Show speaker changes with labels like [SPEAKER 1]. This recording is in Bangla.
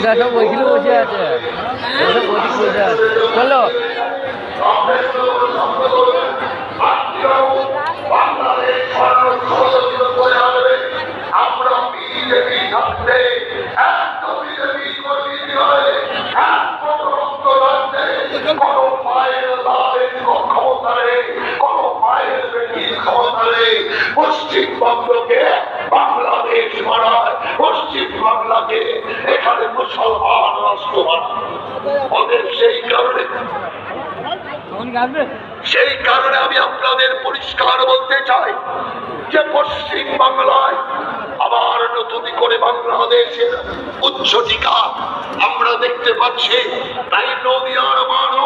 [SPEAKER 1] এরা সব ওইখানে বসে আছে, সব ওইদিকে বসে আছে। চলো
[SPEAKER 2] আমরা বিজেপি থাকতে একদম বিজেপি কর্মী নয়, কোনো মায়ের লাভের ক্ষমতারে, কোনো মায়ের বেটির ক্ষমতারে পশ্চিমবঙ্গকে বাংলাদেশ বানায়, পশ্চিম বাংলাকে এখানে মুসলমান রাষ্ট্র বানায়। ওদের সেই কারণে আমি আপনাদের পরিষ্কার বলতে চাই যে পশ্চিম বাংলায় আবার নতুন করে বাংলাদেশের উচ্চটিকা আমরা দেখতে পাচ্ছি। তাই নদীয়ার মানুষ